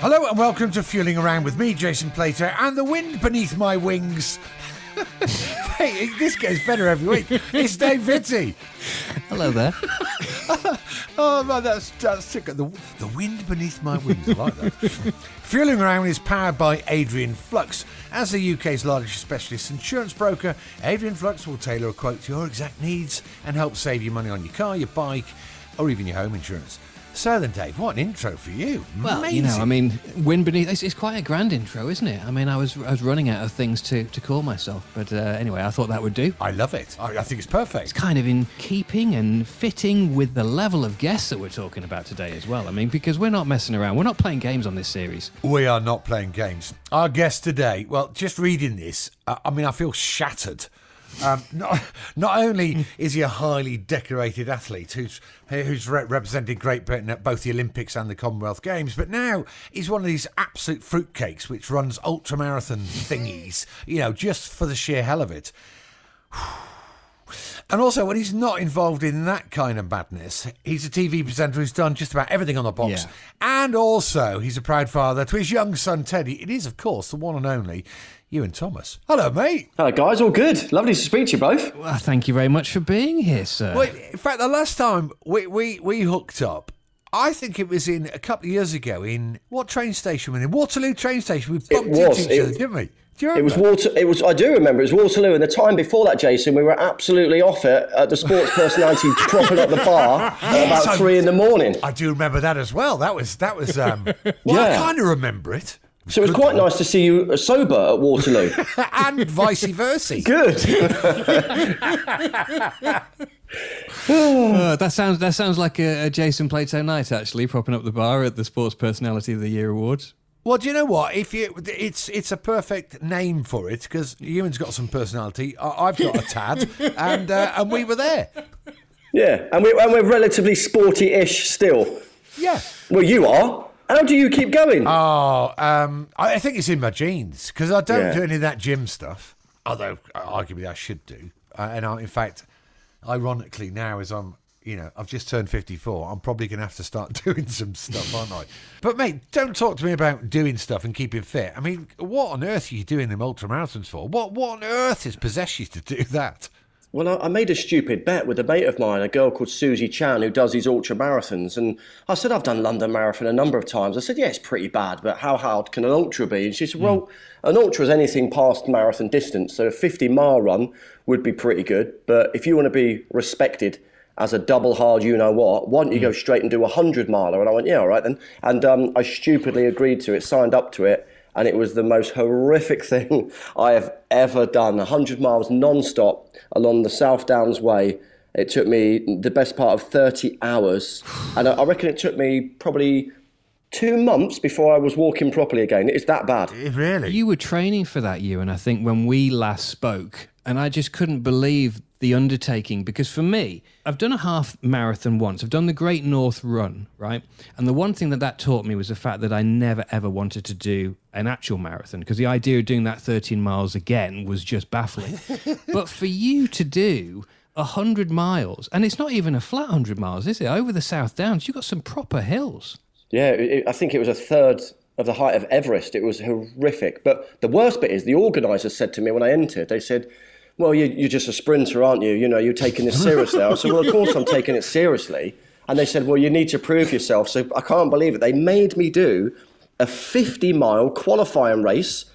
Hello and welcome to Fueling Around with me, Jason Plato, and the wind beneath my wings. Hey, this gets better every week. It's Dave Vitti. Hello there. Oh man, that's sick. The wind beneath my wings. I like that. Fueling Around is powered by Adrian Flux. As the UK's largest specialist insurance broker, Adrian Flux will tailor a quote to your exact needs and help save you money on your car, your bike, or even your home insurance. So then, Dave, what an intro for you. Well, Amazing. you know, I mean, wind beneath, it's quite a grand intro, isn't it? I mean, I was running out of things to call myself, but anyway, I thought that would do. I love it. I think it's perfect. It's kind of in keeping and fitting with the level of guests that we're talking about today as well. I mean, because we're not messing around. We're not playing games on this series. We are not playing games. Our guest today, well, just reading this, I feel shattered. Not only is he a highly decorated athlete who's represented Great Britain at both the Olympics and the Commonwealth Games, but now he's one of these absolute fruitcakes which runs ultramarathon thingies, you know, just for the sheer hell of it. And also, when he's not involved in that kind of madness, he's a TV presenter who's done just about everything on the box. Yeah. And also, he's a proud father to his young son, Teddy. It is, of course, the one and only Iwan Thomas. Hello, mate. Hello, guys. All good. Lovely to speak to you both. Well, thank you very much for being here, sir. Well, in fact, the last time we hooked up, I think it was in a couple of years ago in what train station? In Waterloo train station. We bumped into each other, didn't we? Do you remember? I do remember. It was Waterloo, and the time before that, Jason, we were absolutely off it at the sports personality propping up the bar at about 3 a.m. I do remember that as well. That was. Well, I kind of remember it. So it was quite nice to see you sober at Waterloo. And vice versa. Good. That sounds like a Jason Plato night, actually, propping up the bar at the Sports Personality of the Year Awards. Well, do you know what? It's a perfect name for it because Ewan's got some personality. I've got a tad, and we were there. Yeah, and we're relatively sporty-ish still. Yeah. Well, you are. How do you keep going? Oh, I think it's in my genes because I don't do any of that gym stuff. Although arguably I should do. In fact, ironically, now as I've just turned 54, I'm probably going to have to start doing some stuff, aren't I? But, mate, don't talk to me about doing stuff and keeping fit. I mean, what on earth are you doing them ultramarathons for? What on earth has possessed you to do that? Well, I made a stupid bet with a mate of mine, a girl called Susie Chan, who does these ultramarathons. And I said, I've done London Marathon a number of times. I said, yeah, it's pretty bad, but how hard can an ultra be? And she said, well, an ultra is anything past marathon distance. So a 50-mile run would be pretty good. But if you want to be respected as a double hard you-know-what, why don't you go straight and do a 100-miler? And I went, yeah, all right then. And I stupidly agreed to it, signed up to it. And it was the most horrific thing I have ever done. 100 miles non-stop along the South Downs Way. It took me the best part of 30 hours. And I reckon it took me probably 2 months before I was walking properly again. It's that bad. Really? You were training for that, and I think when we last spoke, and I just couldn't believe the undertaking, because for me, I've done a half marathon once. I've done the Great North Run, right? And the one thing that taught me was the fact that I never, ever wanted to do an actual marathon, because the idea of doing that 13 miles again was just baffling. But for you to do 100 miles, and it's not even a flat 100 miles, is it? Over the South Downs, you've got some proper hills. Yeah, I think it was a third of the height of Everest. It was horrific. But the worst bit is the organisers said to me when I entered, they said, well, you're just a sprinter, aren't you? You know, you're taking this seriously. I said, well, of course I'm taking it seriously. And they said, well, you need to prove yourself. So I can't believe it. They made me do a 50-mile qualifying race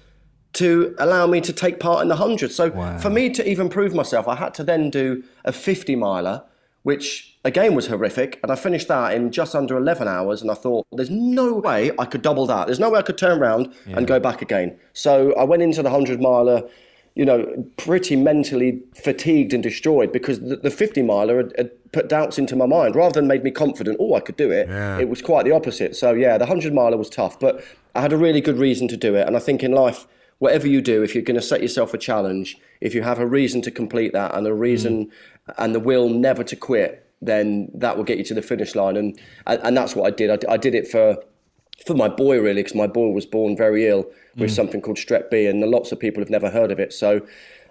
to allow me to take part in the 100. So for me to even prove myself, I had to then do a 50-miler, which again was horrific. And I finished that in just under 11 hours. And I thought, there's no way I could double that. There's no way I could turn around and go back again. So I went into the 100-miler, you know, pretty mentally fatigued and destroyed because the 50-miler had put doubts into my mind. Rather than made me confident, I could do it, it was quite the opposite. So, yeah, the 100-miler was tough, but I had a really good reason to do it. And I think in life, whatever you do, if you're going to set yourself a challenge, if you have a reason to complete that and a reason and the will never to quit, then that will get you to the finish line. And that's what I did. I did it for my boy, really, because my boy was born very ill with something called Strep B, and lots of people have never heard of it. So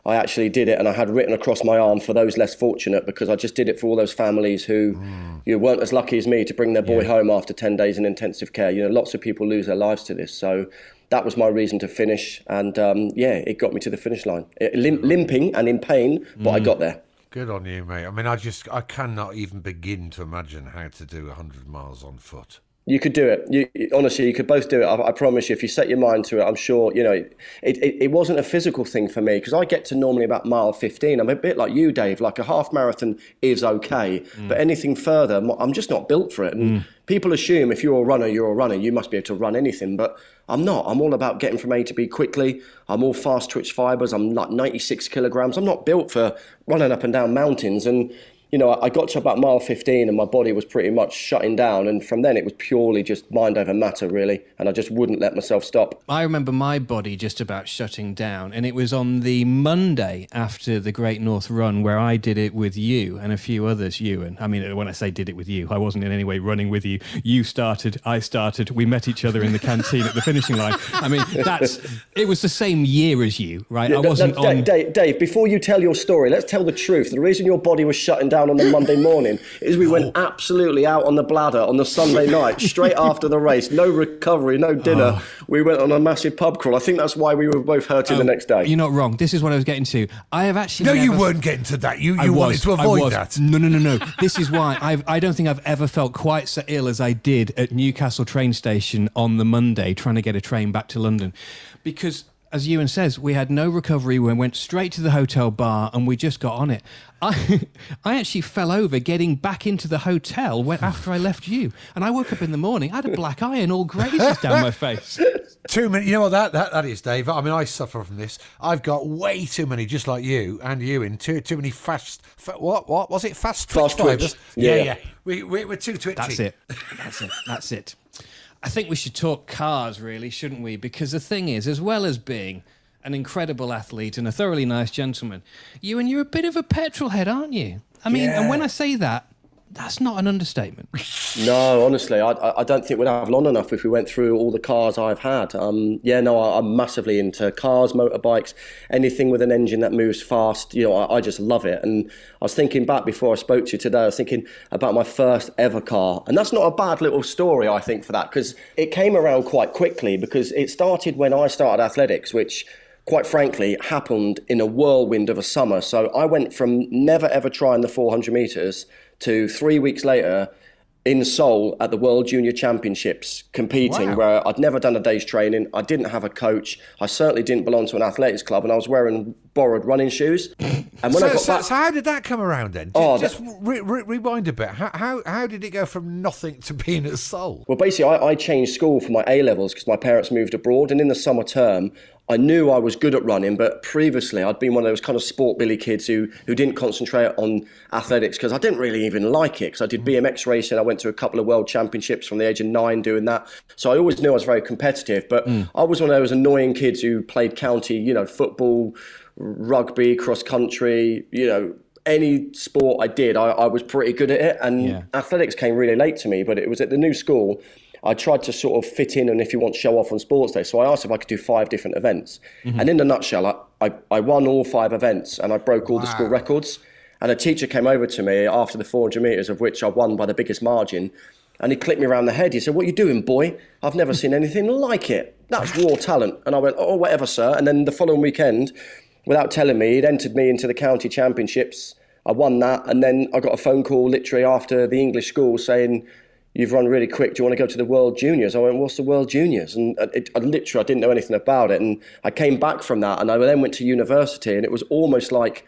I actually did it, and I had written across my arm for those less fortunate, because I just did it for all those families who weren't as lucky as me to bring their boy home after 10 days in intensive care. Lots of people lose their lives to this. So that was my reason to finish. And it got me to the finish line. Limping and in pain, but I got there. Good on you, mate. I mean, I cannot even begin to imagine how to do 100 miles on foot. You could do it. Honestly, you could both do it. I promise you, if you set your mind to it, I'm sure, it wasn't a physical thing for me, because I get to normally about mile 15. I'm a bit like you, Dave. Like, a half marathon is okay, but anything further, I'm just not built for it. And people assume if you're a runner, you must be able to run anything, but I'm not. I'm all about getting from A to B quickly. I'm all fast twitch fibers. I'm like 96 kilograms. I'm not built for running up and down mountains. And I got to about mile 15 and my body was pretty much shutting down. And from then it was purely just mind over matter, really. And I just wouldn't let myself stop. I remember my body just about shutting down. And it was on the Monday after the Great North Run where I did it with you and a few others, Ewan. I mean, when I say did it with you, I wasn't in any way running with you. You started, I started. We met each other in the canteen at the finishing line. I mean, it was the same year as you, right? Dave, before you tell your story, let's tell the truth. The reason your body was shutting down on the Monday morning is we went absolutely out on the bladder on the Sunday night, straight after the race. No recovery, no dinner. We went on a massive pub crawl. I think that's why we were both hurting the next day. You're not wrong. This is what I was getting to. I have actually No, you weren't getting to that. You wanted to avoid that. No. This is why I don't think I've ever felt quite so ill as I did at Newcastle train station on the Monday trying to get a train back to London. Because, as Ewan says, we had no recovery. We went straight to the hotel bar and we just got on it. I actually fell over getting back into the hotel after I left you. And I woke up in the morning, I had a black eye and all grazes down my face. Too many. You know what that is, Dave? I mean, I suffer from this. I've got way too many, just like you and Ewan, too many fast was it? Fast twitch fibers? Yeah. We're too twitchy. That's it. I think we should talk cars, really, shouldn't we? Because the thing is, as well as being an incredible athlete and a thoroughly nice gentleman, you're a bit of a petrolhead, aren't you? I mean, and when I say that, that's not an understatement. No, honestly, I don't think we'd have long enough if we went through all the cars I've had. I'm massively into cars, motorbikes, anything with an engine that moves fast. I just love it. And I was thinking back before I spoke to you today, I was thinking about my first ever car. And that's not a bad little story, I think, for that, because it came around quite quickly, because it started when I started athletics, which, quite frankly, happened in a whirlwind of a summer. So I went from never ever trying the 400 metres to 3 weeks later in Seoul at the World Junior Championships competing, where I'd never done a day's training. I didn't have a coach. I certainly didn't belong to an athletics club, and I was wearing borrowed running shoes. And when I got back, so how did that come around then? Just rewind a bit. How did it go from nothing to being at Seoul? Well, basically, I changed school for my A-levels because my parents moved abroad, and in the summer term, I knew I was good at running, but previously I'd been one of those kind of sport billy kids who didn't concentrate on athletics because I didn't really even like it. Because I did BMX racing, I went to a couple of world championships from the age of 9 doing that. So I always knew I was very competitive, but I was one of those annoying kids who played county, football, rugby, cross country, any sport I did, I was pretty good at it. And athletics came really late to me, but it was at the new school. I tried to sort of fit in and, if you want, show off on sports day. So I asked if I could do 5 different events. And in a nutshell, I won all 5 events and I broke all the school records. And a teacher came over to me after the 400 metres, of which I won by the biggest margin. And he clipped me around the head. He said, "What are you doing, boy? I've never seen anything like it. That's raw talent." And I went, "Oh, whatever, sir." And then the following weekend, without telling me, he'd entered me into the county championships. I won that. And then I got a phone call literally after the English school saying, "You've run really quick. Do you want to go to the World Juniors?" I went, "What's the World Juniors?" And I didn't know anything about it. And I came back from that and I then went to university, and it was almost like,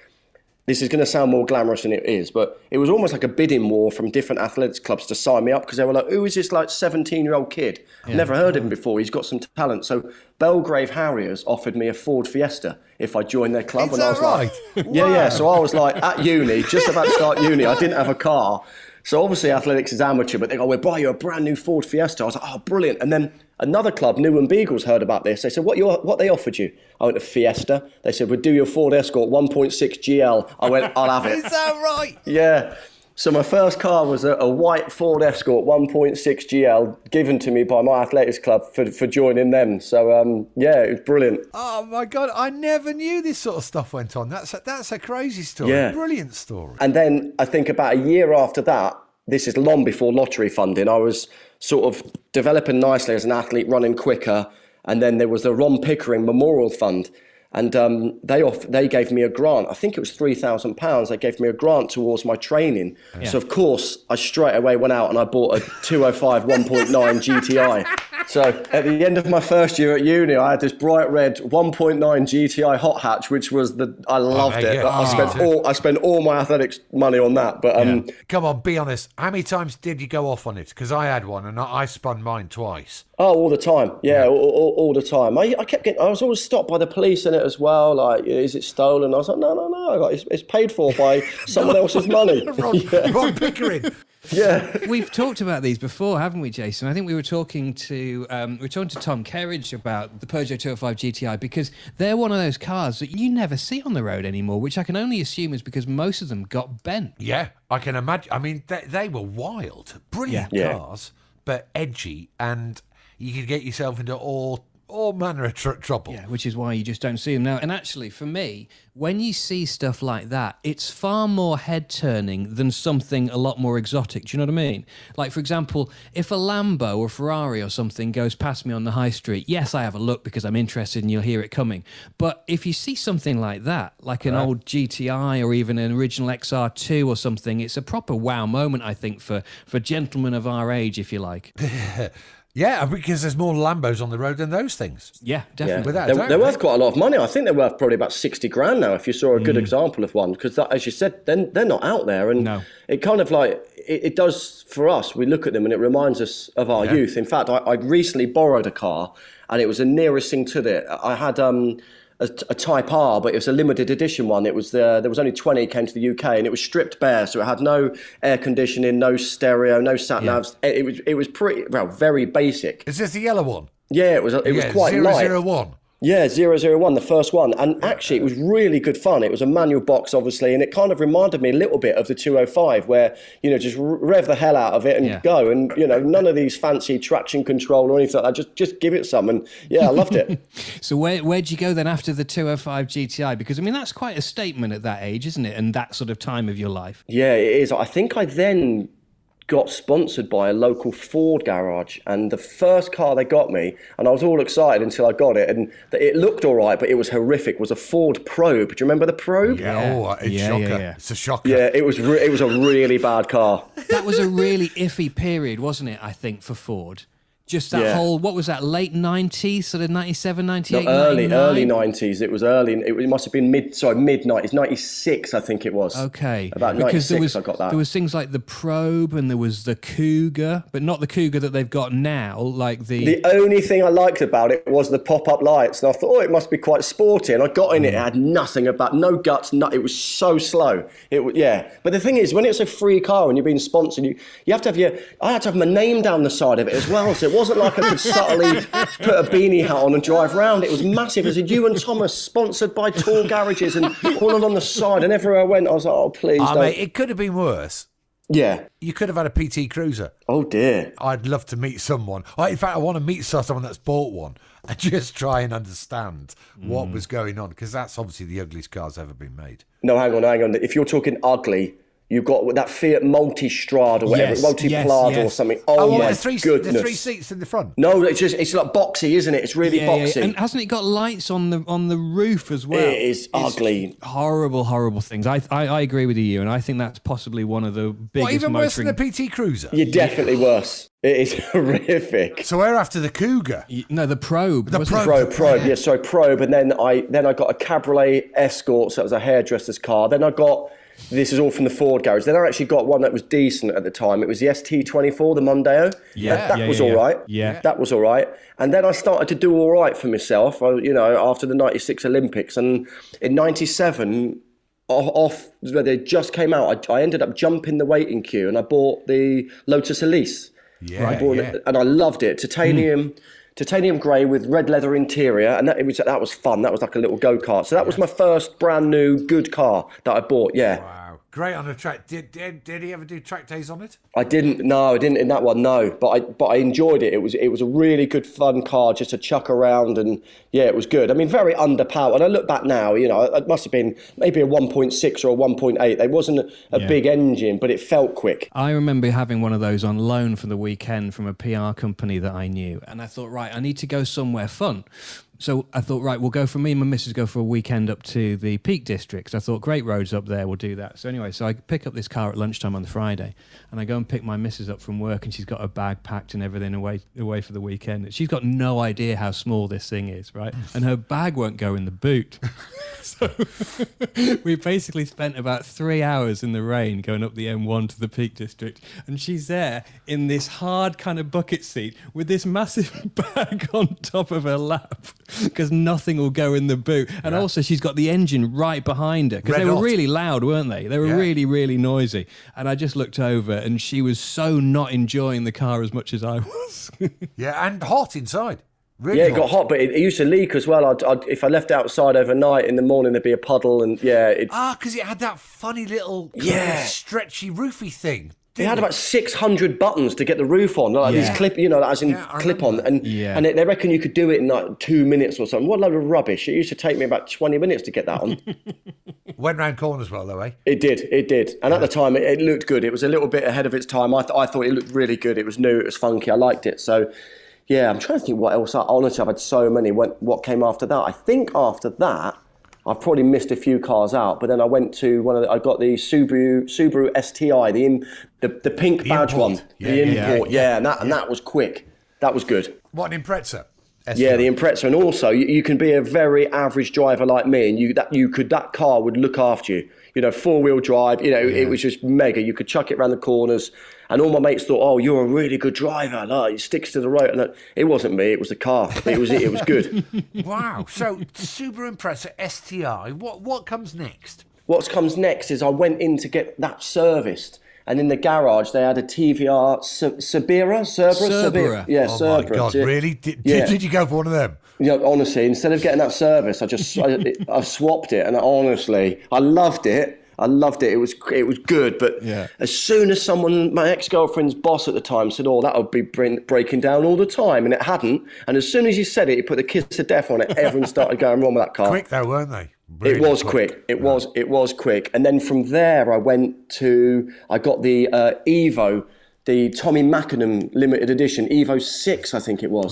this is going to sound more glamorous than it is, but it was almost like a bidding war from different athletics clubs to sign me up, because they were like, "Who is this 17-year-old kid? I've never heard of him before. He's got some talent." So Belgrave Harriers offered me a Ford Fiesta if I joined their club. Is that right? Yeah. So I was like at uni, just about to start uni. I didn't have a car. So obviously athletics is amateur, but they go, "We'll buy you a brand new Ford Fiesta." I was like, "Oh, brilliant." And then another club, Newham Beagles, heard about this. They said, what they offered you? I went to Fiesta. They said, "We'll do your Ford Escort 1.6 GL. I went, "I'll have it." Is that right? Yeah. So my first car was a white Ford Escort 1.6 GL given to me by my athletics club for joining them. So, yeah, it was brilliant. Oh, my God. I never knew this sort of stuff went on. That's a crazy story. Yeah. Brilliant story. And then I think about a year after that, this is long before lottery funding, I was sort of developing nicely as an athlete, running quicker. And then there was the Ron Pickering Memorial Fund. And they gave me a grant. I think it was £3,000. They gave me a grant towards my training. Yeah. So, of course, I straight away went out and I bought a 205 1.9 GTI. So at the end of my first year at uni, I had this bright red 1.9 GTI hot hatch, which was I loved it. I spent all my athletics money on that. But come on, be honest. How many times did you go off on it? Because I had one and I spun mine twice. Oh, all the time. Yeah, all the time. I was always stopped by the police in it as well. Like, is it stolen? I was like, no. It's paid for by someone else's money. Ron Pickering. Yeah, we've talked about these before, haven't we, Jason? I think we were talking to Tom Kerridge about the Peugeot 205 GTI because they're one of those cars that you never see on the road anymore, which I can only assume is because most of them got bent. Yeah, I can imagine. I mean, they were wild, brilliant cars, but edgy, and you could get yourself into all manner of trouble. Yeah, which is why you just don't see them now. And actually, for me, when you see stuff like that, it's far more head-turning than something a lot more exotic. Do you know what I mean? Like, for example, if a Lambo or Ferrari or something goes past me on the high street, yes, I have a look because I'm interested and you'll hear it coming. But if you see something like that, like an old GTI or even an original XR2 or something, it's a proper wow moment, I think, for gentlemen of our age, if you like. Yeah, because there's more Lambos on the road than those things. Yeah, definitely. Yeah. They're worth quite a lot of money. I think they're worth probably about 60 grand now if you saw a good example of one. Because, as you said, they're not out there. And it kind of like, it does for us. We look at them and it reminds us of our youth. In fact, I recently borrowed a car and it was the nearest thing to it. I had a Type R, but it was a limited edition one. It was there was only 20 came to the UK, and it was stripped bare, so it had no air conditioning, no stereo, no sat navs. It was pretty very basic. Is this the yellow one? Yeah, it was quite light. 001. Yeah, 001, the first one. And actually, it was really good fun. It was a manual box, obviously, and it kind of reminded me a little bit of the 205, where, just rev the hell out of it and go. And, none of these fancy traction control or anything like that. Just give it some. And, I loved it. So where'd you go then after the 205 GTI? Because, I mean, that's quite a statement at that age, isn't it? And that sort of time of your life. Yeah, it is. I think I then got sponsored by a local Ford garage, and the first car they got me, and I was all excited until I got it, and it looked all right, but it was horrific, was a Ford Probe. Do you remember the Probe? Yeah, it's a shocker. Yeah. It's a shocker. Yeah, it was a really bad car. That was a really iffy period, wasn't it, I think, for Ford? Just that whole, what was that, late 90s, sort of 97, 98, early 90s. It was early. It must have been mid-90s, 96, I think it was. Okay. About 96, I got that. There was things like the Probe and there was the Cougar, but not the Cougar that they've got now, like the... The only thing I liked about it was the pop-up lights, and I thought, it must be quite sporty, and I got in it, had nothing about, no guts, it was so slow. But the thing is, when it's a free car and you're being sponsored, you have to have I had to have my name down the side of it as well, so it wasn't like I could subtly put a beanie hat on and drive around. It was massive. It was a Ewan Thomas, sponsored by Tall Garages, and all on the side. And everywhere I went, I was like, oh, please don't. Mate, it could have been worse. Yeah. You could have had a PT Cruiser. Oh, dear. I'd love to meet someone. In fact, I want to meet someone that's bought one and just try and understand what was going on, because that's obviously the ugliest car's ever been made. No, hang on. If you're talking ugly... You've got that Fiat Multistrada or whatever, Multiplada or something. Oh my goodness. The three seats in the front. No, it's like boxy, isn't it? It's really boxy. And hasn't it got lights on the roof as well? It is ugly. Horrible things. I agree with you, and I think that's possibly one of the biggest. What, even worse than the PT Cruiser? You're definitely worse. It is horrific. So we're after the Cougar. No, the Probe. The Probe. Yeah, sorry, Probe. And then I got a Cabriolet Escort, so that was a hairdresser's car. Then I got... This is all from the Ford garage. Then I actually got one that was decent at the time. It was the ST24, the Mondeo. That was all right. Yeah. That was all right. And then I started to do all right for myself, after the 96 Olympics. And in 97, off where they just came out, I ended up jumping the waiting queue and I bought the Lotus Elise. It, and I loved it. Titanium grey with red leather interior, and that was fun. That was like a little go-kart. So that was my first brand new good car that I bought, Wow. Great on the track. Did he ever do track days on it? I didn't in that one, no. But I enjoyed it. It was a really good fun car just to chuck around, and yeah, it was good. I mean, very underpowered. And I look back now, you know, it must have been maybe a 1.6 or a 1.8. It wasn't a big engine, but it felt quick. I remember having one of those on loan for the weekend from a PR company that I knew, and I thought, right, I need to go somewhere fun. So I thought, right, me and my missus go for a weekend up to the Peak District. So I thought, great roads up there, we'll do that. So anyway, so I pick up this car at lunchtime on the Friday, and I go and pick my missus up from work, and she's got her bag packed and everything away for the weekend. She's got no idea how small this thing is, right? And her bag won't go in the boot. So we basically spent about 3 hours in the rain going up the M1 to the Peak District, and she's there in this hard kind of bucket seat with this massive bag on top of her lap, because nothing will go in the boot. And also she's got the engine right behind her, because they were really loud, weren't they? They were really, really noisy. And I just looked over, and she was so not enjoying the car as much as I was. Yeah, and hot inside. Really it got hot, but it used to leak as well. If I left it outside overnight, in the morning there'd be a puddle, and because it had that funny little stretchy roofy thing. They had about 600 buttons to get the roof on, like these clip, you know, as in clip on, and they reckon you could do it in like 2 minutes or something. What a load of rubbish! It used to take me about 20 minutes to get that on. Went round corners well, though, eh? It did, and at the time it looked good. It was a little bit ahead of its time. I thought it looked really good. It was new, it was funky. I liked it. So, yeah, I'm trying to think what else. Honestly, I've had so many. What came after that? I think after that, I've probably missed a few cars out, but then I went to I got the Subaru STI, the pink badge one, the import, and that was quick. That was good. What, an Impreza? STI. Yeah, the Impreza, and also you can be a very average driver like me, and that car would look after you. You know, 4-wheel drive. You know, it was just mega. You could chuck it around the corners, and all my mates thought, "Oh, you're a really good driver. Like, it sticks to the road." And it wasn't me. It was the car. It was good. Wow. So Subaru Impreza STI. What comes next? What comes next is I went in to get that serviced. And in the garage, they had a TVR Cerbera. Yeah, Cerbera. My God, really? Did you go for one of them? Yeah, honestly, instead of getting that service, I swapped it, and honestly, I loved it. It was good, but as soon as my ex-girlfriend's boss at the time said, "Oh, that would be breaking down all the time," and it hadn't. And as soon as he said it, he put the kiss of death on it. Everyone started going wrong with that car. Quick though, weren't they? Really it was quick. It was quick. And then from there, I got the Evo, the Tommy Mackinnon limited edition, Evo 6, I think it was.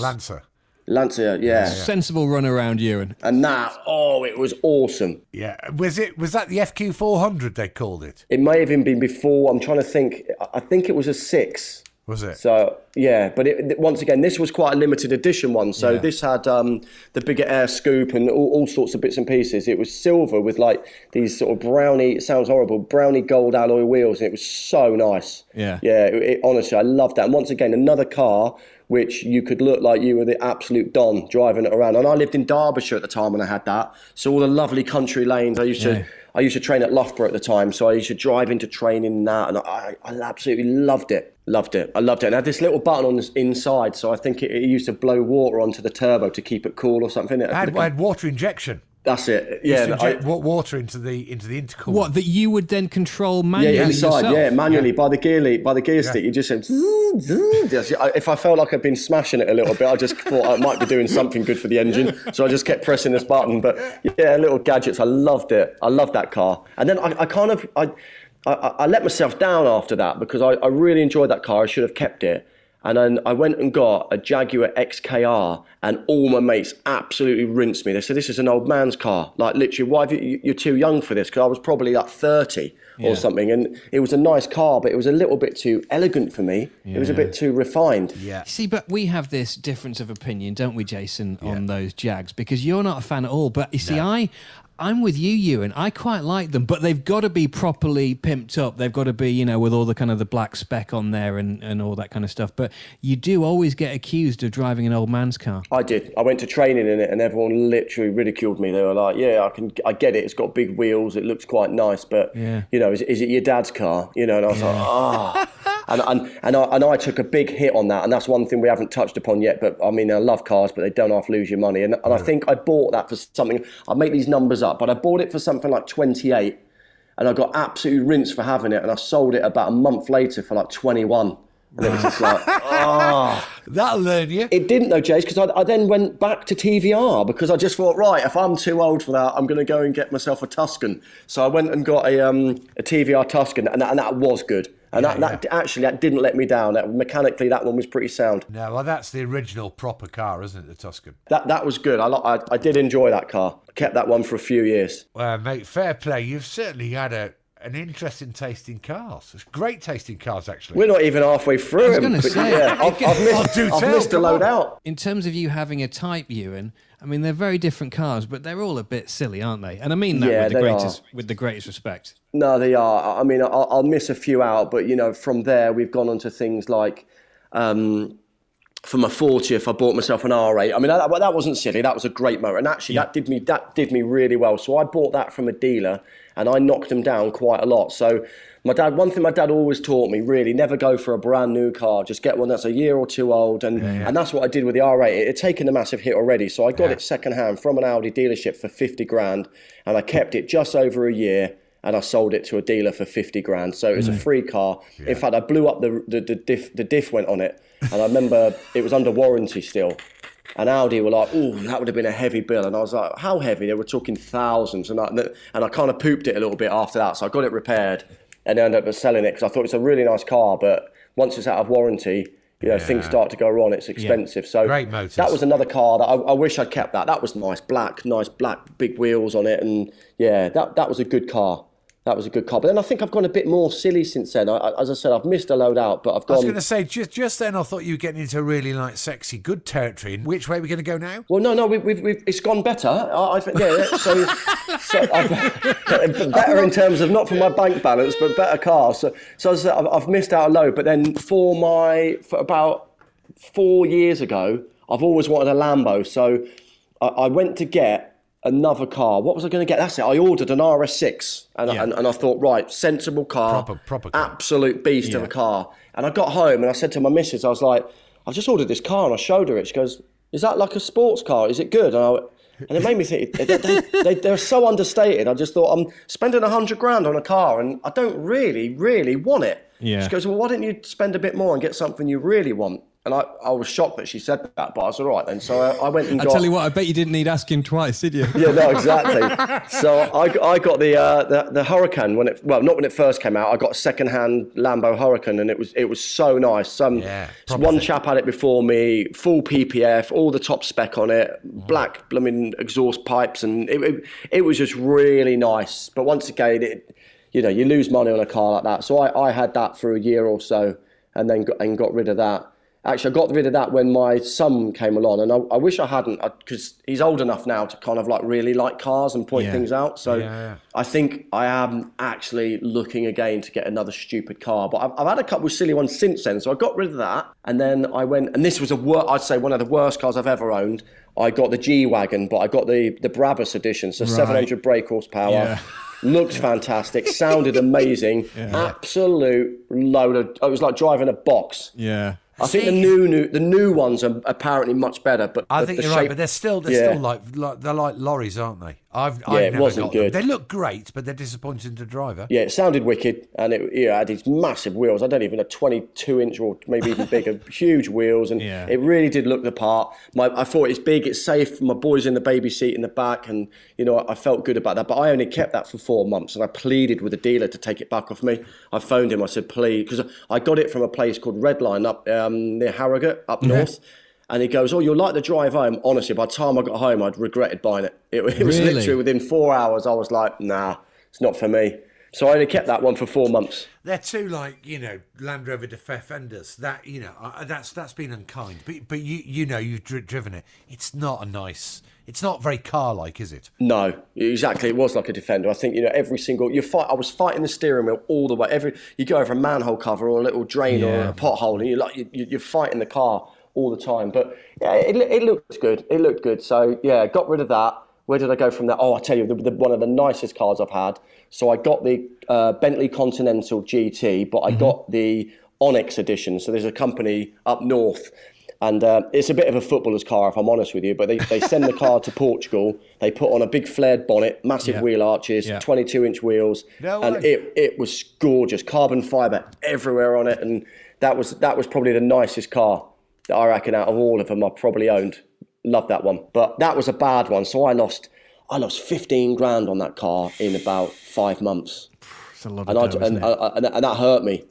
Lancer, yeah. Sensible run around, Ewan. And that, it was awesome. Yeah. Was that the FQ400 they called it? It may have even been before. I'm trying to think. I think it was a 6. Was it? So, yeah. But once again, this was quite a limited edition one. So this had the bigger air scoop and all sorts of bits and pieces. It was silver with like these sort of brownie, it sounds horrible, brownie gold alloy wheels. And it was so nice. Yeah. Yeah. Honestly, I loved that. And once again, another car which you could look like you were the absolute don driving it around. And I lived in Derbyshire at the time when I had that. So all the lovely country lanes. I used to train at Loughborough at the time, so I used to drive into training and that, and I absolutely loved it. I loved it. And it had this little button on the inside, so I think it used to blow water onto the turbo to keep it cool or something. It had water injection. That's it. Yeah, inject water into the intercooler. What, that you would then control manually? Yeah, inside. Yourself? Yeah, manually by the gear stick. You just said. If I felt like I'd been smashing it a little bit, I just thought I might be doing something good for the engine, so I just kept pressing this button. But yeah, little gadgets. I loved it. I loved that car. And then I let myself down after that because I really enjoyed that car. I should have kept it. And then I went and got a Jaguar XKR, and all my mates absolutely rinsed me. They said, "This is an old man's car. Like, literally, why have you're too young for this?" Because I was probably like 30 or something. And it was a nice car, but it was a little bit too elegant for me. Yeah. It was a bit too refined. Yeah. See, but we have this difference of opinion, don't we, Jason, on those Jags? Because you're not a fan at all. But you see, I'm with you, Ewan. I quite like them, but they've got to be properly pimped up. They've got to be, with all the kind of the black speck on there and all that kind of stuff. But you do always get accused of driving an old man's car. I did. I went to training in it, and everyone literally ridiculed me. They were like, "Yeah, I get it. It's got big wheels. It looks quite nice, but is it your dad's car?" And I was like, "Ah." And I took a big hit on that, and that's one thing we haven't touched upon yet. But I mean, I love cars, but they don't half lose your money. And I think I bought that for something. I make these numbers up, but I bought it for something like 28. and I got absolutely rinsed for having it, and I sold it about a month later for like 21. And it was just like, That'll learn you. It didn't though, Jace, because I then went back to TVR because I just thought, right, if I'm too old for that, I'm going to go and get myself a Tuscan. So I went and got a TVR Tuscan, and that was good. And that didn't let me down. Mechanically, that one was pretty sound. No, well, that's the original proper car, isn't it, the Tuscan? That was good. I did enjoy that car. I kept that one for a few years. Well, mate, fair play. You've certainly had an interesting taste in cars. It's great taste in cars, actually. We're not even halfway through. I was going to say, I've missed a load out. In terms of you having a Type, Ewan, I mean, they're very different cars, but they're all a bit silly, aren't they? And I mean that with the greatest respect. No, they are. I mean, I'll miss a few out, but, you know, from there, we've gone on to things like... for my 40th, I bought myself an R8. I mean, that wasn't silly. That was a great motor. And actually, that did me really well. So I bought that from a dealer, and I knocked them down quite a lot. So one thing my dad always taught me, really, never go for a brand new car. Just get one that's a year or two old. And that's what I did with the R8. It had taken a massive hit already. So I got it secondhand from an Audi dealership for 50 grand. And I kept it just over a year. And I sold it to a dealer for 50 grand. So it was a free car. Yeah. In fact, I blew up the diff went on it. And I remember it was under warranty still. And Audi were like, oh, that would have been a heavy bill. And I was like, how heavy? They were talking thousands. And I kind of pooped it a little bit after that. So I got it repaired and ended up selling it because I thought it's a really nice car. But once it's out of warranty, you know, things start to go wrong. It's expensive. So great motors. That was another car that I wish I'd kept that. That was nice black, big wheels on it. And yeah, that was a good car. That was a good car. But then I think I've gone a bit more silly since then. As I said, I've missed a load out, but I've gone... I was going to say, just then I thought you were getting into really like sexy good territory. And which way are we going to go now? Well, no, it's gone better. I think, so better in terms of, not for my bank balance, but better cars. So as I said, I've missed out a load. But then for about 4 years ago, I've always wanted a Lambo. So I went to get another car. What was I going to get? That's it. I ordered an RS6 and I thought, right, sensible car, proper car. Absolute beast of a car. And I got home and I said to my missus, I was like, I've just ordered this car, and I showed her it. She goes, is that like a sports car? Is it good? And it made me think, they're so understated. I just thought, I'm spending 100 grand on a car and I don't really want it. Yeah. She goes, well, why don't you spend a bit more and get something you really want? And I was shocked that she said that, but I was all right then. So I went and got... I tell you what, I bet you didn't need asking twice, did you? Yeah, no, exactly. So I got the Huracan not when it first came out. I got a second-hand Lambo Huracan, and it was so nice. One chap had it before me, full PPF, all the top spec on it, black blooming exhaust pipes, and it was just really nice. But once again, you lose money on a car like that. So I had that for a year or so, and then got rid of that. Actually, I got rid of that when my son came along, and I wish I hadn't, because he's old enough now to kind of like really like cars and point things out. So I think I am actually looking again to get another stupid car. But I've had a couple of silly ones since then. So I got rid of that, and then I went, and this was I'd say one of the worst cars I've ever owned. I got the G-Wagon, but I got the Brabus edition, so 700 brake horsepower. Yeah. Looked fantastic, sounded amazing, absolute load of... It was like driving a box. Yeah. I think the new ones are apparently much better, but I think you're right. But they're still like they're like lorries, aren't they? It wasn't good. They look great, but they're disappointing to driver. Yeah, it sounded wicked, and it had these massive wheels. I don't even know, 22-inch or maybe even bigger, huge wheels, and it really did look the part. I thought it's big, it's safe. My boy's in the baby seat in the back, and I felt good about that. But I only kept that for 4 months, and I pleaded with the dealer to take it back off me. I phoned him. I said, please, because I got it from a place called Redline up near Harrogate, up north. And he goes, oh, you'll like the drive home. Honestly, by the time I got home, I'd regretted buying it. It was literally within 4 hours, I was like, nah, it's not for me. So I only kept that one for 4 months. They're too Land Rover Defenders. That that's been unkind. But you've driven it. It's not it's not very car-like, is it? No, exactly. It was like a Defender. I think every single I was fighting the steering wheel all the way. You go over a manhole cover or a little drain or a pothole, and you're fighting the car all the time. But yeah, it looked good. It looked good. So yeah, got rid of that. Where did I go from there? Oh, I tell you, one of the nicest cars I've had. So I got the Bentley Continental GT, but I got the Onyx edition. So there's a company up north, And it's a bit of a footballer's car, if I'm honest with you. But they send the car to Portugal. They put on a big flared bonnet, massive wheel arches, 22-inch wheels, and it was gorgeous. Carbon fibre everywhere on it, and that was probably the nicest car that I reckon out of all of them I probably owned. Loved that one. But that was a bad one, so I lost 15 grand on that car in about 5 months. It's a lot of dough, isn't it? And that hurt me.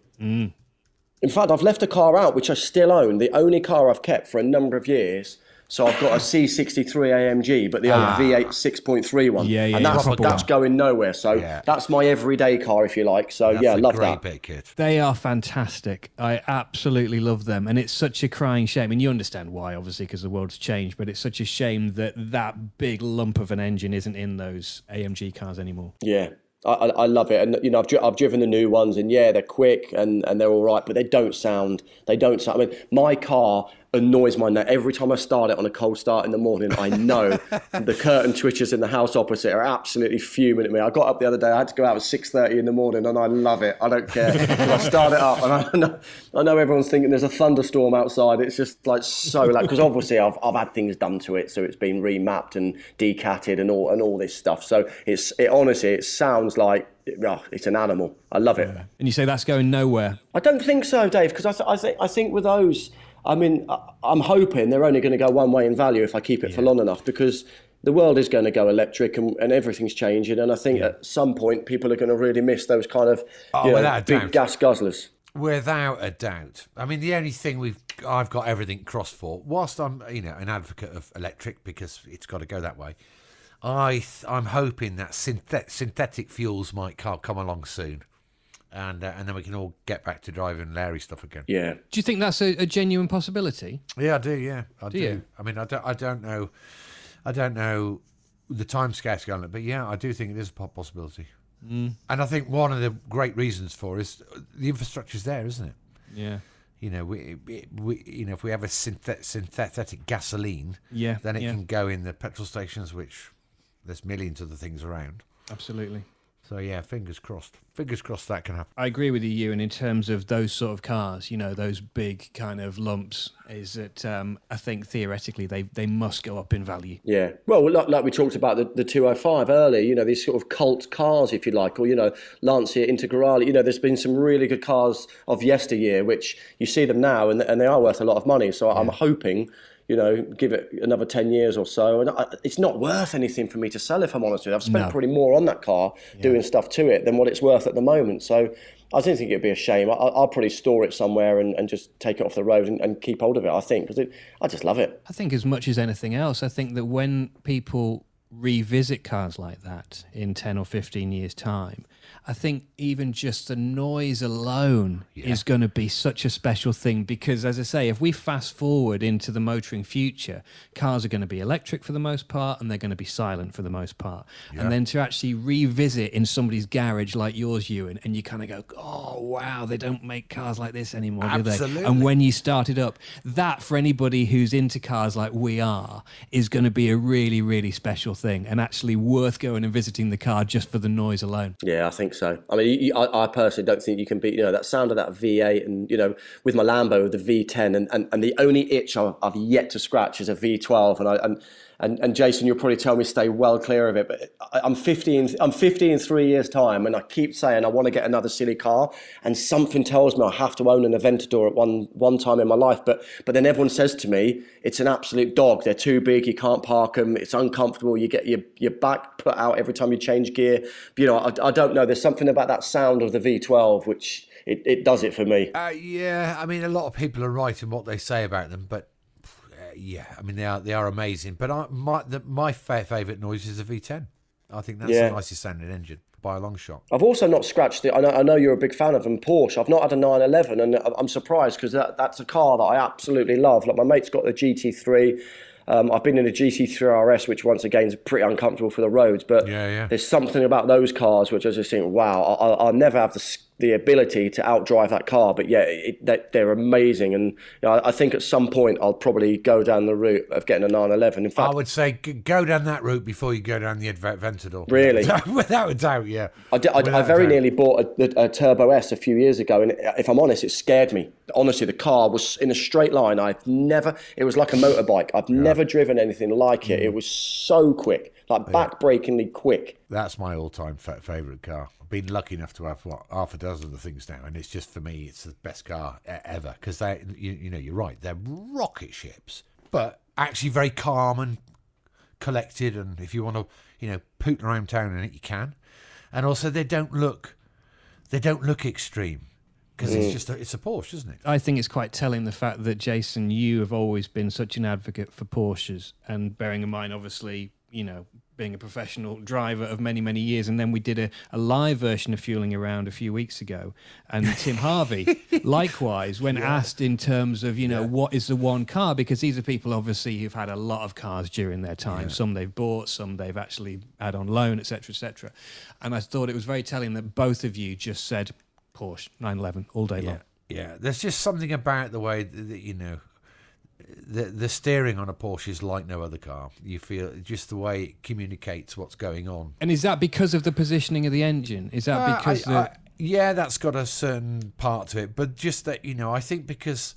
In fact, I've left a car out, which I still own, the only car I've kept for a number of years. So I've got a C63 AMG, but the old V8 6.3 one. And that's going nowhere. So that's my everyday car, if you like. So I love that. Bit, kid. They are fantastic. I absolutely love them. And it's such a crying shame. And you understand why, obviously, because the world's changed. But it's such a shame that that big lump of an engine isn't in those AMG cars anymore. Yeah. I love it, and you know I've driven the new ones, and they're quick and they're all right, but they don't sound. I mean, my car annoys my neck every time I start it on a cold start in the morning. I know the curtain twitchers in the house opposite are absolutely fuming at me. I got up the other day. I had to go out at 6:30 in the morning, and I love it. I don't care. I start it up, and I know everyone's thinking there's a thunderstorm outside. It's just like so loud because obviously I've had things done to it, so it's been remapped and decatted and all this stuff. So honestly it sounds like it's an animal. I love it. And you say that's going nowhere? I don't think so, Dave, because I think with those, I mean, I'm hoping they're only going to go one way in value if I keep it for long enough, because the world is going to go electric and everything's changing. And I think at some point people are going to really miss those kind of big gas guzzlers. Without a doubt. I mean, the only thing I've got everything crossed for, whilst I'm an advocate of electric because it's got to go that way, I'm hoping that synthetic fuels might come along soon. And then we can all get back to driving Larry stuff again. Yeah. Do you think that's a genuine possibility? Yeah, I do. Yeah, I do. You? I mean, I don't know the timescales going, but yeah, I do think it is a possibility. And I think one of the great reasons for is the infrastructure's there, isn't it? Yeah. We if we have a synthetic gasoline, then it can go in the petrol stations, which there's millions of the things around. Absolutely. So yeah, fingers crossed. Fingers crossed that can happen. I agree with you, Ewan, in terms of those sort of cars, those big kind of lumps, is that I think theoretically they must go up in value. Yeah. Well, like we talked about the 205 earlier, these sort of cult cars, if you like, or, Lancia Integrale, there's been some really good cars of yesteryear, which you see them now and they are worth a lot of money. So I'm hoping, give it another 10 years or so. And it's not worth anything for me to sell, if I'm honest with you. I've spent probably more on that car doing stuff to it than what it's worth at the moment. So I don't think it'd be a shame. I'll probably store it somewhere and just take it off the road and keep hold of it, I think, because I just love it. I think as much as anything else, I think that when people revisit cars like that in 10 or 15 years' time, I think even just the noise alone is going to be such a special thing because, as I say, if we fast forward into the motoring future, cars are going to be electric for the most part and they're going to be silent for the most part. Yeah. And then to actually revisit in somebody's garage like yours, Ewan, and you kind of go, oh, wow, they don't make cars like this anymore, do they? And when you start it up, that for anybody who's into cars like we are is going to be a really, really special thing and actually worth going and visiting the car just for the noise alone. Yeah, I think so. I mean, I personally don't think you can beat, that sound of that V8 and, with my Lambo, the V10 and the only itch I've yet to scratch is a V12 and Jason, you'll probably tell me stay well clear of it, but I'm 50 in 3 years' time and I keep saying I want to get another silly car and something tells me I have to own an Aventador at one time in my life, but then everyone says to me, it's an absolute dog, they're too big, you can't park them, it's uncomfortable, you get your back put out every time you change gear. I don't know, there's something about that sound of the V12 which it does it for me. Yeah, I mean, a lot of people are right in what they say about them, but I mean, they are amazing. But my favourite noise is the V10. I think that's the nicest sounding engine by a long shot. I've also not scratched it. I know you're a big fan of them, Porsche. I've not had a 911, and I'm surprised because that's a car that I absolutely love. Like my mate's got the GT3. I've been in a GT3 RS, which once again is pretty uncomfortable for the roads. But there's something about those cars which I just think, wow, I'll never have the ability to outdrive that car. But yeah, they're amazing. And I think at some point I'll probably go down the route of getting a 911. In fact, I would say go down that route before you go down the Aventador. Really? Without a doubt, yeah. I very nearly bought a Turbo S a few years ago, and if I'm honest, it scared me. Honestly, the car was in a straight line. It was like a motorbike. I've never driven anything like it. It was so quick, like back-breakingly quick. That's my all-time favourite car. I've been lucky enough to have half a dozen of the things now, and it's just, for me, it's the best car ever, because you're right, they're rocket ships, but actually very calm and collected, and if you want to, poot around town in it, you can. And also, they don't look extreme. Because it's a Porsche, isn't it? I think it's quite telling the fact that, Jason, you have always been such an advocate for Porsches, and bearing in mind, obviously, being a professional driver of many, many years. And then we did a live version of Fueling Around a few weeks ago. And Tim Harvey, likewise, when asked in terms of, what is the one car? Because these are people, obviously, who've had a lot of cars during their time. Yeah. Some they've bought, some they've actually had on loan, etc., etc. And I thought it was very telling that both of you just said, Porsche 911 all day long. Yeah, there's just something about the way that the steering on a Porsche is like no other car. You feel just the way it communicates what's going on. And is that because of the positioning of the engine? Is that because yeah, that's got a certain part to it, but just that I think because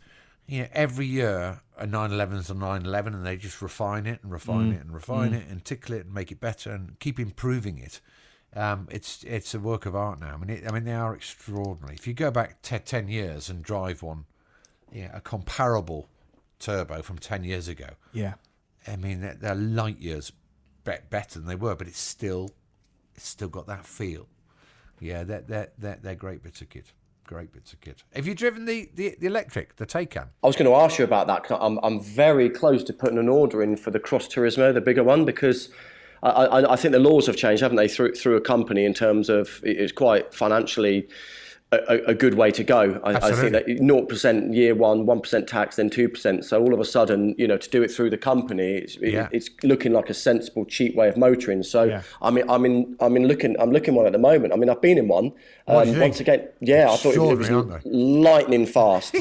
every year a 911 is a 911, and they just refine it and refine it and refine it and tickle it and make it better and keep improving it. It's a work of art now. I mean, they are extraordinary. If you go back 10 years and drive one, a comparable turbo from 10 years ago. Yeah. I mean, they're light years better than they were, but it's still got that feel. Yeah, they're great bits of kit. Great bits of kit. Have you driven the electric, the Taycan? I was going to ask you about that. I'm very close to putting an order in for the Cross Turismo, the bigger one, because I think the laws have changed, haven't they, through a company in terms of it's quite financially a good way to go. I think that 0% year one, 1% tax, then 2%. So all of a sudden, to do it through the company, it's looking like a sensible, cheap way of motoring. So I'm looking one at the moment. I mean, I've been in one. Once again, I thought it was lightning fast.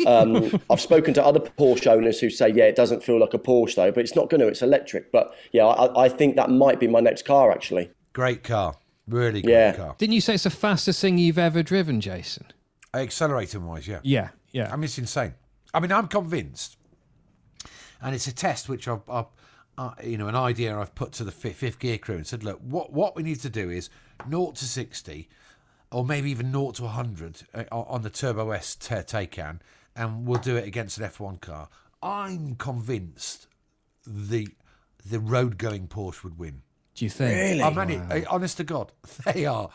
I've spoken to other Porsche owners who say, it doesn't feel like a Porsche though, but it's not going to. It's electric. But I think that might be my next car actually. Great car. Really great car. Didn't you say it's the fastest thing you've ever driven, Jason? Accelerating-wise, yeah. Yeah. I mean, it's insane. I mean, I'm convinced, and it's a test which I've an idea I've put to the fifth gear crew and said, look, what we need to do is 0 to 60, or maybe even 0 to 100 on the Turbo S Taycan, and we'll do it against an F1 car. I'm convinced the road-going Porsche would win. Do you think? Really? Honest to God, they are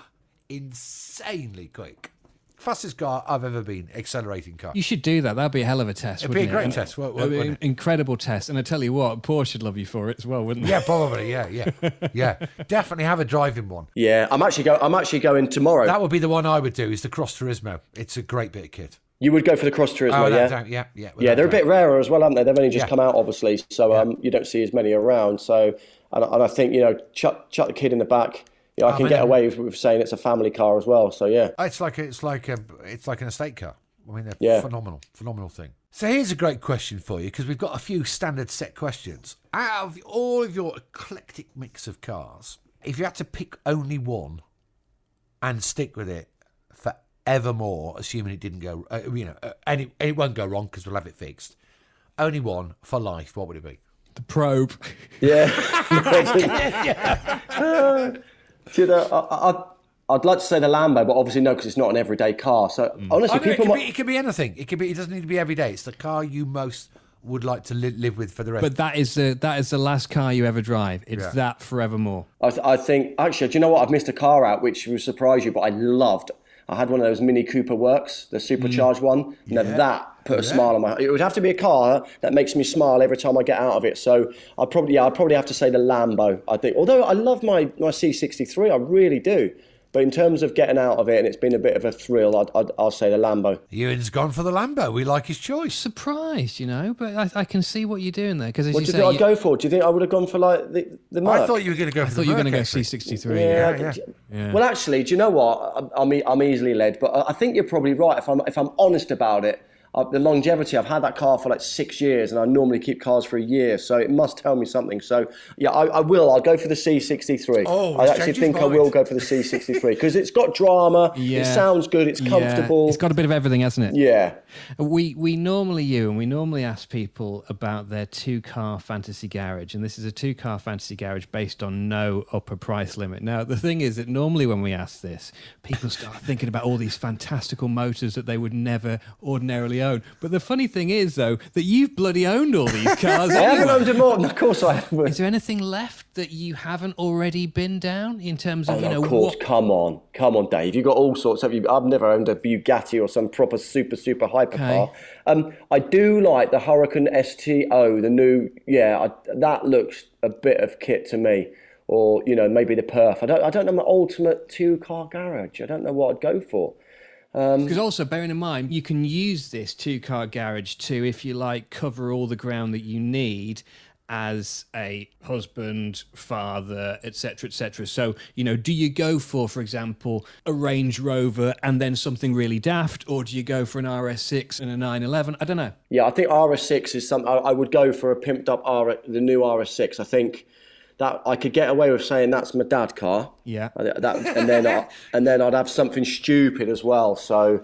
insanely quick. Fastest car I've ever been, accelerating car. You should do that. That'd be a hell of a test. It'd be a great test. Incredible test. And I tell you what, Porsche should love you for it as well, wouldn't they? Yeah, probably. Yeah. Definitely have a driving one. Yeah, I'm actually going tomorrow. That would be the one I would do. Is the Cross Turismo. It's a great bit of kit. You would go for the Cross Turismo, yeah, they're a bit rarer as well, aren't they? They've only just come out, obviously, so you don't see as many around. So, and I think chuck the kid in the back. I can get away with saying it's a family car as well. So yeah, it's like an estate car. I mean, they're phenomenal thing. So here's a great question for you, because we've got a few standard set questions. Out of all of your eclectic mix of cars, if you had to pick only one and stick with it forevermore, assuming it didn't go, and it won't go wrong because we'll have it fixed. Only one for life. What would it be? The Probe. Yeah. I'd like to say the Lambo, but obviously no, because it's not an everyday car. So honestly, it could be anything. It doesn't need to be every day. It's the car you most would like to live with for the rest. But that is the last car you ever drive. It's that forevermore. I think actually, do you know what? I've missed a car out which will surprise you, but I loved. I had one of those Mini Cooper Works, the supercharged one. Now that put a smile on my. It would have to be a car that makes me smile every time I get out of it. So I'd probably have to say the Lambo. I think, although I love my C63, I really do. But in terms of getting out of it, and it's been a bit of a thrill, I'll say the Lambo. Ewan's gone for the Lambo. We like his choice. Surprised, but I can see what you're doing there. Because What do you think I'd go for? Do you think I would have gone for like the Merc? I thought you were going to go for the Merc. I thought you were going to go C63. Yeah. Well, actually, do you know what? I'm easily led, but I think you're probably right. If I'm honest about it, the longevity, I've had that car for like 6 years, and I normally keep cars for a year, so it must tell me something. So yeah, I will. I'll go for the C63. I actually think I will go for the C63 because it's got drama. It sounds good. It's comfortable. It's got a bit of everything, hasn't it? Yeah. We normally ask people about their 2-car fantasy garage, and this is a 2-car fantasy garage based on no upper price limit. Now, the thing is that normally when we ask this, people start thinking about all these fantastical motors that they would never ordinarily own. But the funny thing is, though, that you've bloody owned all these cars. I haven't owned them all. Of course I haven't. Is there anything left that you haven't already been down in terms of, of course, come on, Dave. You've got all sorts of. I've never owned a Bugatti or some proper super hypercar. I do like the Huracan STO, the new. That looks a bit of kit to me. Or maybe the Perf. I don't know my ultimate 2-car garage. I don't know what I'd go for. Because also, bearing in mind, you can use this 2-car garage to, if you like, cover all the ground that you need as a husband, father, etc., etc. So, do you go for example, a Range Rover and then something really daft, or do you go for an RS6 and a 911? I don't know. Yeah, I think RS6 is something. I would go for a pimped up the new RS6. I think that I could get away with saying that's my dad car. Yeah. And then I'd have something stupid as well. So,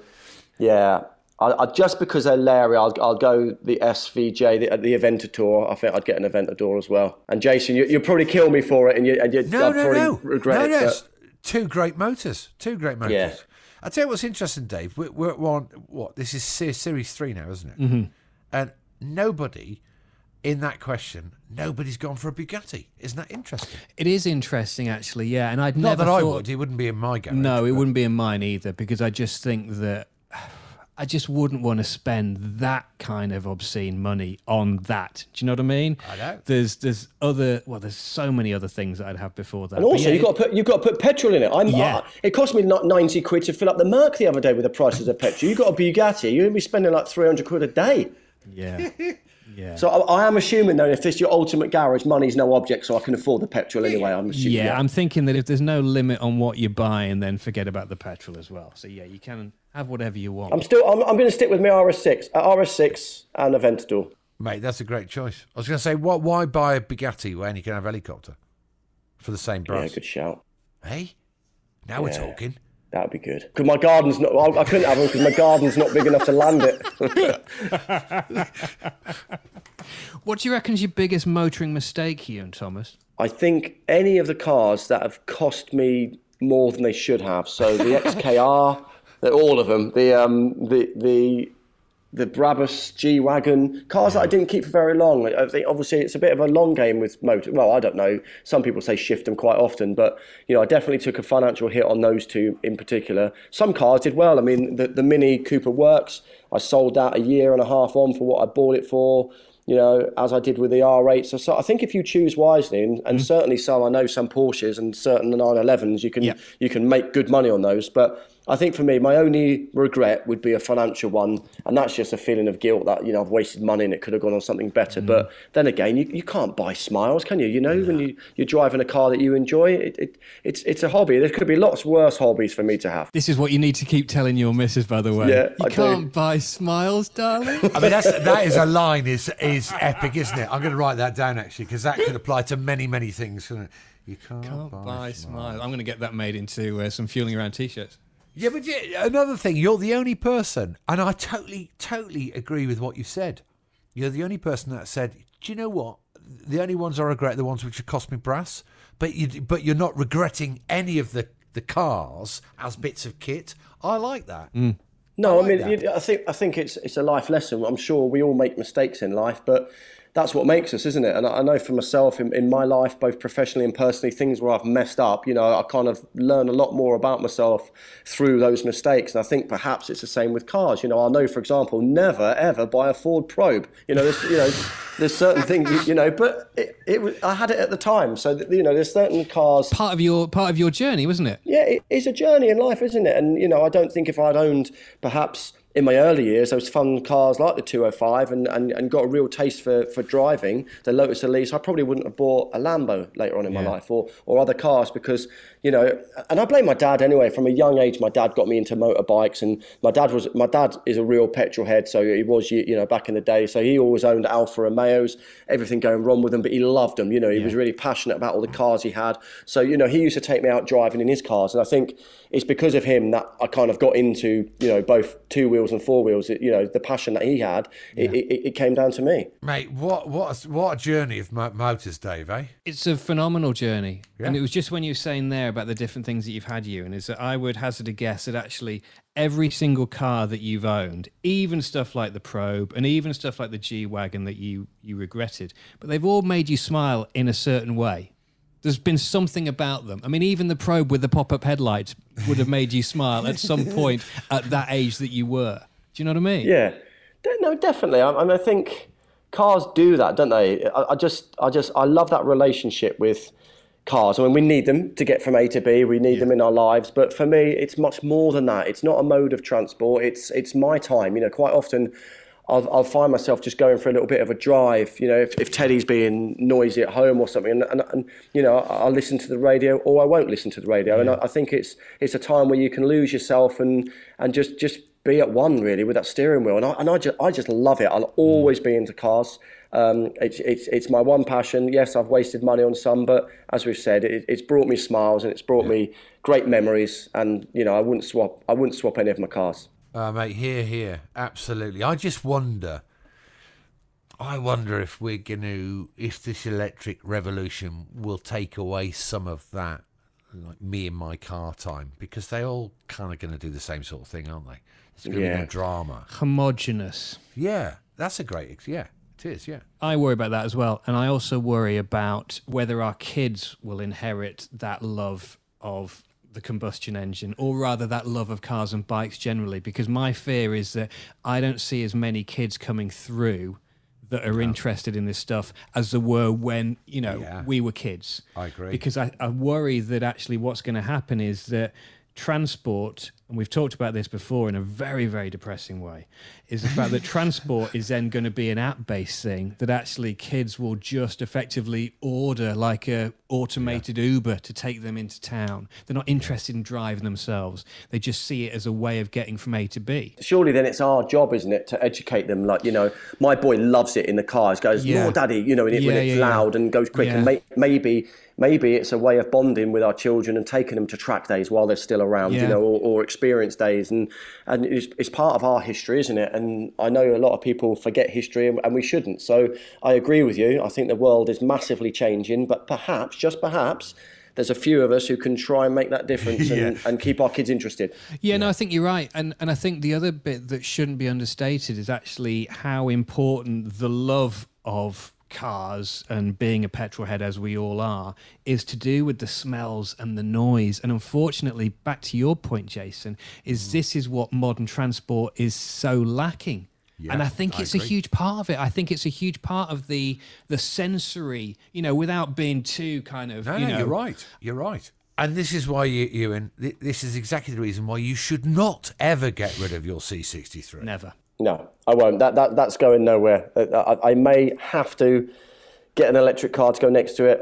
yeah. I just because they're Larry, I'll go the SVJ, the Aventador. I think I'd get an Aventador as well. And Jason, you'll probably kill me for it, and you'd probably regret it. But... Two great motors. Yeah. I'll tell you what's interesting, Dave. We're on, this is Series 3 now, isn't it? Mm-hmm. And nobody... in that question, nobody's gone for a Bugatti. Isn't that interesting? It is interesting, actually, yeah. And I'd Not never that I thought... would. It wouldn't be in my garage. No, it wouldn't be in mine either, because I just think that I just wouldn't want to spend that kind of obscene money on that. Do you know what I mean? I know. There's so many other things that I'd have before that. And also, you've got to put petrol in it. It cost me not 90 quid to fill up the Merc the other day with the prices of petrol. You've got a Bugatti, you're going to be spending like 300 quid a day. Yeah. Yeah. So I am assuming, though, if this is your ultimate garage, money's no object, so I can afford the petrol anyway. I'm assuming. Yeah, I'm thinking that if there's no limit on what you buy, and then forget about the petrol as well. So yeah, you can have whatever you want. I'm going to stick with my RS6 and Aventador. Mate, that's a great choice. I was going to say, why buy a Bugatti when you can have a helicopter for the same price? Yeah, good shout. Hey, now we're talking. That'd be good. Because my garden's not... I couldn't have them because my garden's not big enough to land it. What do you reckon is your biggest motoring mistake, Iwan Thomas? I think any of the cars that have cost me more than they should have. So the XKR, all of them. The Brabus G-Wagon, cars that I didn't keep for very long. I think obviously it's a bit of a long game with motor. Well, I don't know. Some people say shift them quite often, but I definitely took a financial hit on those two in particular. Some cars did well. I mean, the Mini Cooper Works, I sold that a year and a half on for what I bought it for. As I did with the R8. So I think if you choose wisely, and certainly I know some Porsches and certain 911s, you can make good money on those. But I think for me, my only regret would be a financial one, and that's just a feeling of guilt that I've wasted money and it could have gone on something better. But then again, you can't buy smiles, can you? When you're driving a car that you enjoy, it's a hobby. There could be lots worse hobbies for me to have. This is what you need to keep telling your missus, by the way. Yeah, you can't buy smiles, darling. I mean, that is a line is epic, isn't it? I'm going to write that down actually, because that could apply to many things. You can't buy smiles. I'm going to get that made into some fueling around t-shirts. Yeah, but another thing, you're the only person, and I totally agree with what you said. You're the only person that said, do you know what? The only ones I regret are the ones which have cost me brass, but you're not regretting any of the cars as bits of kit. I like that. No, I mean, I think it's a life lesson. I'm sure we all make mistakes in life, but that's what makes us, isn't it? And I know for myself, in my life, both professionally and personally, things where I've messed up, I kind of learn a lot more about myself through those mistakes. And I think perhaps it's the same with cars. I know, for example, never, ever buy a Ford Probe. there's certain things, but I had it at the time. So, there's certain cars. Part of your journey, wasn't it? Yeah, it's a journey in life, isn't it? And, I don't think if I'd owned perhaps in my early years those fun cars like the 205 and got a real taste for driving the Lotus Elise, I probably wouldn't have bought a Lambo later on in my life or other cars because, and I blame my dad anyway. From a young age, my dad got me into motorbikes, and my dad is a real petrolhead, so he was, back in the day. So he always owned Alfa Romeos, everything going wrong with them, but he loved them. He was really passionate about all the cars he had. So, he used to take me out driving in his cars, and I think it's because of him that I kind of got into, both two wheels and four wheels. The passion that he had, it came down to me. Mate, what a journey of motors, Dave, eh? It's a phenomenal journey. Yeah. And it was just when you were saying there about the different things that you've had, Ewan, is that I would hazard a guess that actually every single car that you've owned, even stuff like the Probe and even stuff like the G-Wagon that you regretted, but they've all made you smile in a certain way. There's been something about them. I mean, even the Probe with the pop-up headlights would have made you smile at some point at that age that you were. Do you know what I mean? Yeah. No, definitely. I think cars do that, don't they? I love that relationship with cars. I mean, we need them to get from A to B. We need them in our lives. But for me, it's much more than that. It's not a mode of transport. It's my time. Quite often I'll find myself just going for a little bit of a drive, if Teddy's being noisy at home or something, and I'll listen to the radio or I won't listen to the radio. And I think it's a time where you can lose yourself and just be at one really with that steering wheel. And I just love it. I'll always be into cars. It's my one passion. Yes, I've wasted money on some, but as we've said, it's brought me smiles and it's brought me great memories. And I wouldn't swap any of my cars. Mate, here, absolutely. I just wonder. I wonder if if this electric revolution will take away some of that, like me and my car time, because they all kind of going to do the same sort of thing, aren't they? It's going to be no drama. Homogenous. Yeah, that's a great. Yeah, it is. Yeah. I worry about that as well, and I also worry about whether our kids will inherit that love of the combustion engine, or rather that love of cars and bikes generally, because my fear is that I don't see as many kids coming through that are interested in this stuff as there were when we were kids. I agree, because I worry that actually what's going to happen is that transport, and we've talked about this before in a very, very depressing way, is the fact that transport is then going to be an app-based thing that actually kids will just effectively order like a automated Uber to take them into town. They're not interested in driving themselves. They just see it as a way of getting from A to B. Surely then it's our job, isn't it, to educate them? Like, my boy loves it in the car. He goes, "Oh, Daddy," when it's loud and goes quick. And maybe it's a way of bonding with our children and taking them to track days while they're still around, or experience days. And it's part of our history, isn't it? And I know a lot of people forget history and we shouldn't. So I agree with you. I think the world is massively changing, but perhaps, just perhaps, there's a few of us who can try and make that difference and keep our kids interested. Yeah, no, I think you're right. And I think the other bit that shouldn't be understated is actually how important the love of cars and being a petrolhead, as we all are, is to do with the smells and the noise. And unfortunately, back to your point, Jason, this is what modern transport is so lacking. Yeah, and I think it's a huge part of it. I think it's a huge part of the sensory, without being too kind of, No, you're right. You're right. And this is why, Ewan, this is exactly the reason why you should not ever get rid of your C63. Never. No, I won't. That's going nowhere. I may have to get an electric car to go next to it.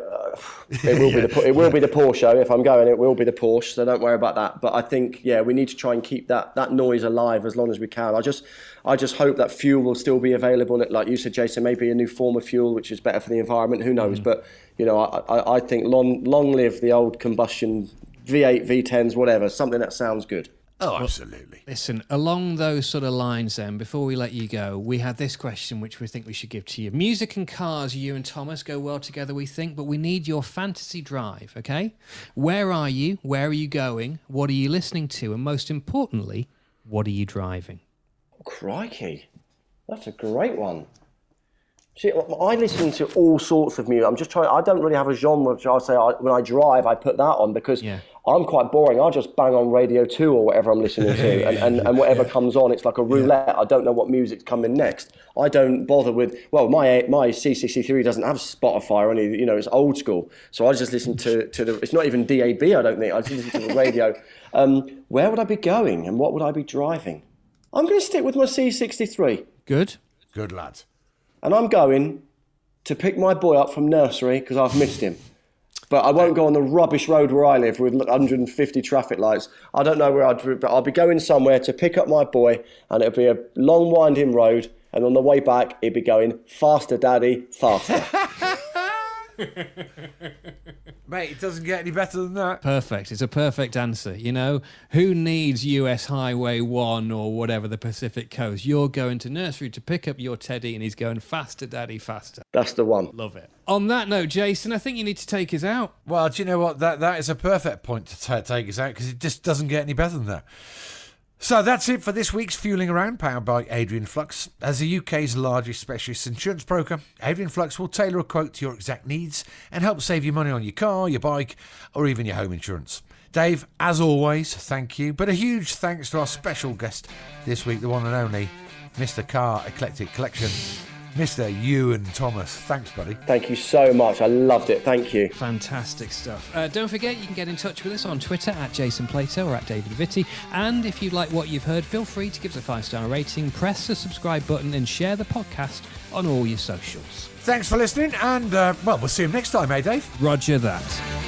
It will be the Porsche. If I'm going, it will be the Porsche. So don't worry about that. But I think, we need to try and keep that noise alive as long as we can. I just hope that fuel will still be available. Like you said, Jason, maybe a new form of fuel which is better for the environment. Who knows? But I think long live the old combustion V8, V10s, whatever. Something that sounds good. Oh, absolutely. Listen, along those sort of lines then, before we let you go, we had this question which we think we should give to you. Music and cars, Ewan Thomas, go well together, we think, but we need your fantasy drive, okay? Where are you? Where are you going? What are you listening to? And most importantly, what are you driving? Crikey. That's a great one. See, I listen to all sorts of music. I'm just trying. I don't really have a genre. Which I say when I drive, I put that on because I'm quite boring. I'll just bang on Radio 2 or whatever I'm listening to, and whatever comes on, it's like a roulette. I don't know what music's coming next. I don't bother with, well, my C63 doesn't have Spotify or any, you know, it's old school. So I just listen to the, it's not even DAB, I don't think. I just listen to the radio. Where would I be going and what would I be driving? I'm going to stick with my C63. Good. Good lad. And I'm going to pick my boy up from nursery because I've missed him. But I won't go on the rubbish road where I live with 150 traffic lights. I don't know where but I'll be going somewhere to pick up my boy, and it'll be a long, winding road. And on the way back, he'll be going, faster, Daddy, faster. Mate, it doesn't get any better than that. Perfect. It's a perfect answer. You know, who needs US Highway 1 or whatever, the Pacific Coast? You're going to nursery to pick up your teddy and he's going, faster, Daddy, faster. That's the one. Love it. On that note, Jason, I think you need to take us out. Well, do you know what? That is a perfect point to take us out because it just doesn't get any better than that. So that's it for this week's Fueling Around, powered by Adrian Flux. As the UK's largest specialist insurance broker, Adrian Flux will tailor a quote to your exact needs and help save you money on your car, your bike, or even your home insurance. Dave, as always, thank you. But a huge thanks to our special guest this week, the one and only Mr. Car Eclectic Collection, Mr. Iwan Thomas. Thanks, buddy. Thank you so much. I loved it. Thank you. Fantastic stuff. Don't forget, you can get in touch with us on Twitter at Jason Plato or at David Vitti. And if you like what you've heard, feel free to give us a 5-star rating, press the subscribe button, and share the podcast on all your socials. Thanks for listening, and, well, we'll see you next time, eh, Dave? Roger that.